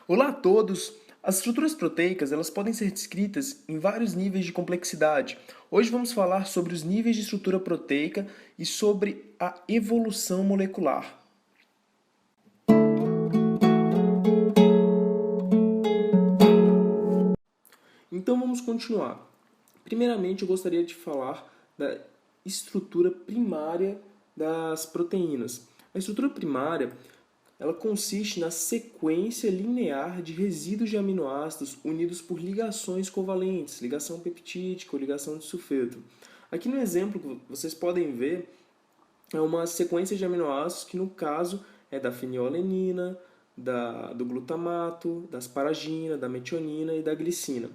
Olá a todos! As estruturas proteicas elas podem ser descritas em vários níveis de complexidade. Hoje vamos falar sobre os níveis de estrutura proteica e sobre a evolução molecular. Então vamos continuar. Primeiramente eu gostaria de falar da estrutura primária das proteínas. A estrutura primária ela consiste na sequência linear de resíduos de aminoácidos unidos por ligações covalentes, ligação peptídica ou ligação de sulfeto. Aqui no exemplo, vocês podem ver é uma sequência de aminoácidos que, no caso, é da fenilalanina, do glutamato, da asparagina, da metionina e da glicina.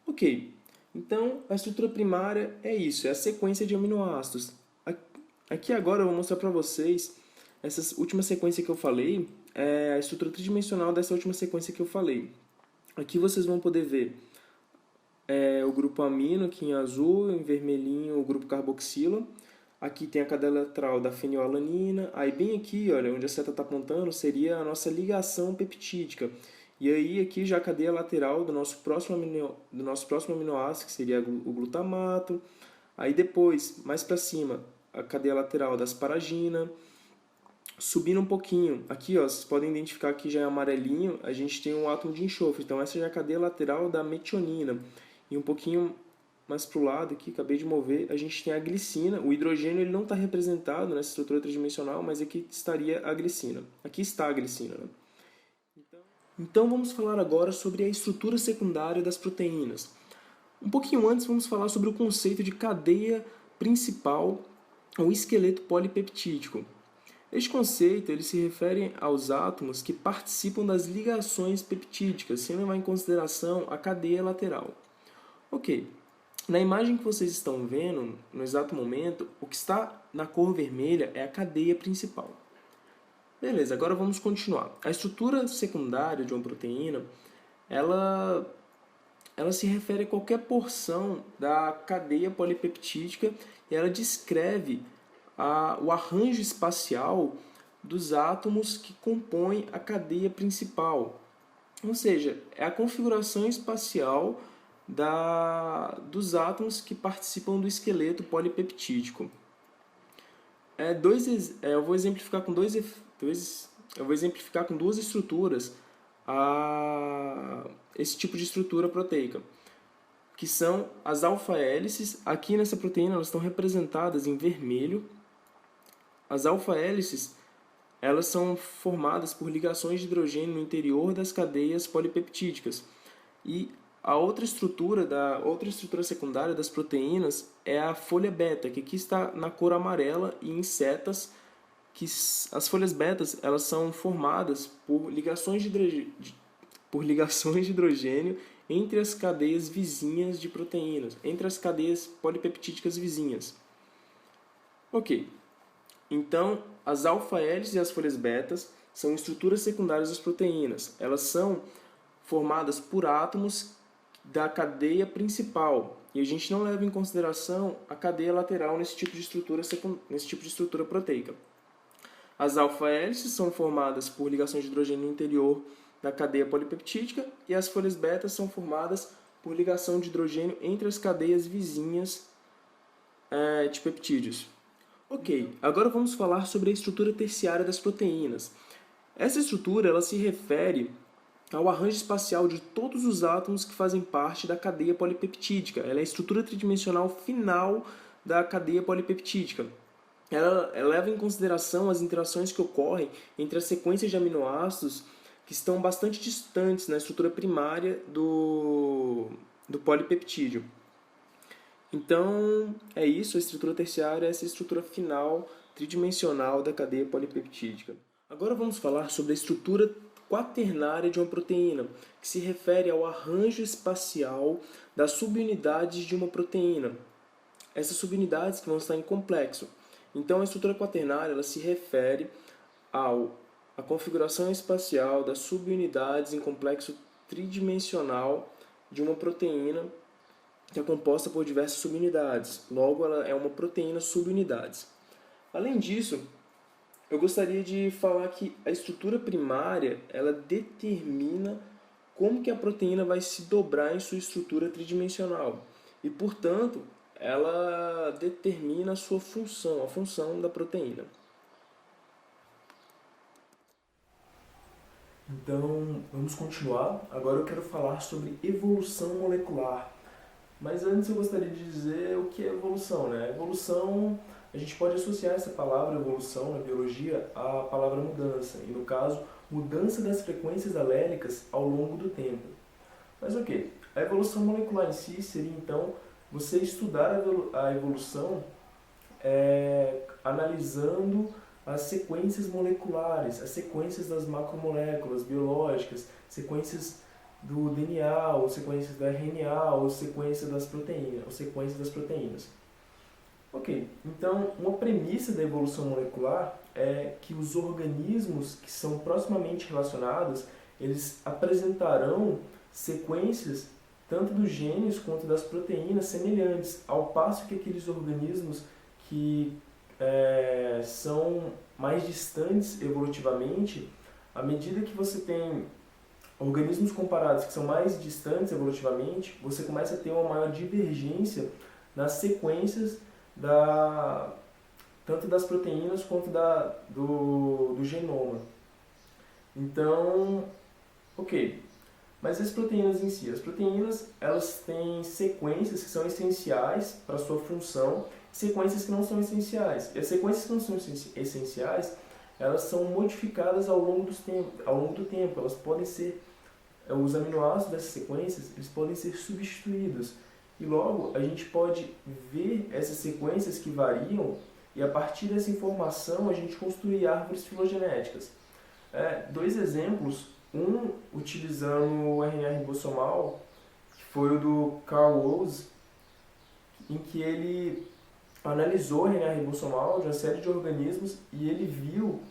Ok, então a estrutura primária é isso, é a sequência de aminoácidos. Aqui agora eu vou mostrar para vocês essa última sequência que eu falei, é a estrutura tridimensional dessa última sequência que eu falei. Aqui vocês vão poder ver o grupo amino, aqui em azul, em vermelhinho o grupo carboxila. Aqui tem a cadeia lateral da fenilalanina. Aí bem aqui, olha, onde a seta está apontando, seria a nossa ligação peptídica. E aí aqui já a cadeia lateral do nosso próximo aminoácido, que seria o glutamato. Aí depois, mais para cima, a cadeia lateral da asparagina. Subindo um pouquinho, aqui ó, vocês podem identificar que já é amarelinho, a gente tem um átomo de enxofre. Então essa já é a cadeia lateral da metionina. E um pouquinho mais para o lado aqui, acabei de mover, a gente tem a glicina. O hidrogênio ele não está representado nessa estrutura tridimensional, mas aqui estaria a glicina. Aqui está a glicina, né? Então vamos falar agora sobre a estrutura secundária das proteínas. Um pouquinho antes vamos falar sobre o conceito de cadeia principal ou esqueleto polipeptídico. Este conceito ele se refere aos átomos que participam das ligações peptídicas, sem levar em consideração a cadeia lateral. Ok, na imagem que vocês estão vendo, no exato momento, o que está na cor vermelha é a cadeia principal. Beleza, agora vamos continuar. A estrutura secundária de uma proteína, ela se refere a qualquer porção da cadeia polipeptídica e ela descreve o arranjo espacial dos átomos que compõem a cadeia principal. Ou seja, é a configuração espacial dos átomos que participam do esqueleto polipeptídico. Eu vou exemplificar com duas estruturas esse tipo de estrutura proteica, que são as alfa-hélices. Aqui nessa proteína elas estão representadas em vermelho. As alfa-hélices elas são formadas por ligações de hidrogênio no interior das cadeias polipeptídicas. E a outra estrutura secundária das proteínas é a folha beta, que aqui está na cor amarela e em setas, que as folhas betas elas são formadas por ligações de hidrogênio entre as cadeias vizinhas de proteínas, entre as cadeias polipeptídicas vizinhas. Ok, então as alfa-hélices e as folhas betas são estruturas secundárias das proteínas. Elas são formadas por átomos da cadeia principal, e a gente não leva em consideração a cadeia lateral nesse tipo de estrutura proteica. As alfa-hélices são formadas por ligações de hidrogênio no interior da cadeia polipeptídica e as folhas betas são formadas por ligação de hidrogênio entre as cadeias vizinhas de peptídeos. Ok, agora vamos falar sobre a estrutura terciária das proteínas. Essa estrutura ela se refere ao arranjo espacial de todos os átomos que fazem parte da cadeia polipeptídica. Ela é a estrutura tridimensional final da cadeia polipeptídica. Ela leva em consideração as interações que ocorrem entre as sequências de aminoácidos que estão bastante distantes na estrutura primária do polipeptídeo. Então, é isso, a estrutura terciária é essa estrutura final tridimensional da cadeia polipeptídica. Agora vamos falar sobre a estrutura quaternária de uma proteína, que se refere ao arranjo espacial das subunidades de uma proteína. Essas subunidades que vão estar em complexo. Então, a estrutura quaternária ela se refere à configuração espacial das subunidades em complexo tridimensional de uma proteína que é composta por diversas subunidades. Logo, ela é uma proteína subunidades. Além disso, eu gostaria de falar que a estrutura primária, ela determina como que a proteína vai se dobrar em sua estrutura tridimensional. E, portanto, ela determina a sua função, a função da proteína. Então, vamos continuar. Agora eu quero falar sobre evolução molecular. Mas antes eu gostaria de dizer o que é evolução, né? Evolução, a gente pode associar essa palavra evolução na biologia à palavra mudança, e no caso, mudança das frequências alélicas ao longo do tempo. Mas ok, a evolução molecular em si seria então você estudar a evolução analisando as sequências moleculares, as sequências das macromoléculas biológicas, sequências do DNA, ou sequências do RNA, ou sequência das proteínas, ou sequência das proteínas. Ok, então uma premissa da evolução molecular é que os organismos que são proximamente relacionados, eles apresentarão sequências tanto dos genes quanto das proteínas semelhantes, ao passo que aqueles organismos que são mais distantes evolutivamente, à medida que você tem organismos comparados que são mais distantes evolutivamente, você começa a ter uma maior divergência nas sequências tanto das proteínas quanto do genoma. Então, ok. Mas as proteínas em si? As proteínas, elas têm sequências que são essenciais para a sua função, sequências que não são essenciais. E as sequências que não são essenciais, elas são modificadas ao longo do tempo. Elas podem ser, os aminoácidos dessas sequências, eles podem ser substituídos. E logo, a gente pode ver essas sequências que variam e a partir dessa informação a gente construir árvores filogenéticas. Dois exemplos, um utilizando o RNA ribossomal, que foi o do Carl Woese, em que ele analisou o RNA ribossomal de uma série de organismos e ele viu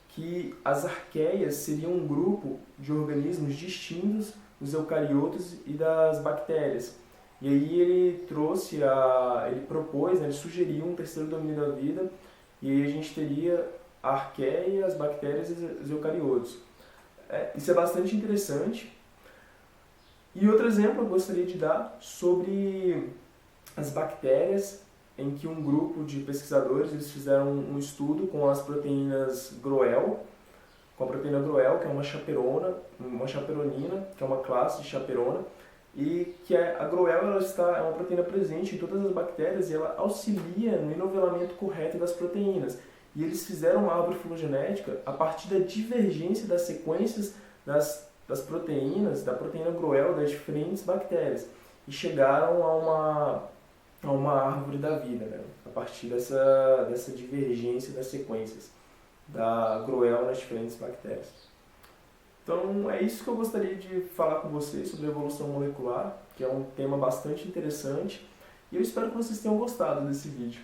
que as arqueias seriam um grupo de organismos distintos dos eucariotos e das bactérias. E aí ele propôs, ele sugeriu um terceiro domínio da vida, e aí a gente teria a arqueia, as bactérias e os eucariotos. Isso é bastante interessante. E outro exemplo eu gostaria de dar sobre as bactérias, em que um grupo de pesquisadores eles fizeram um estudo com as proteínas GROEL, com a proteína GROEL, que é uma chaperonina, que é uma classe de chaperona, e que a GROEL é uma proteína presente em todas as bactérias e ela auxilia no enovelamento correto das proteínas. E eles fizeram uma árvore filogenética a partir da divergência das sequências das proteínas, da proteína GROEL das diferentes bactérias. E chegaram a uma árvore da vida, né? A partir dessa divergência das sequências da GROEL nas diferentes bactérias. Então é isso que eu gostaria de falar com vocês sobre a evolução molecular, que é um tema bastante interessante, e eu espero que vocês tenham gostado desse vídeo.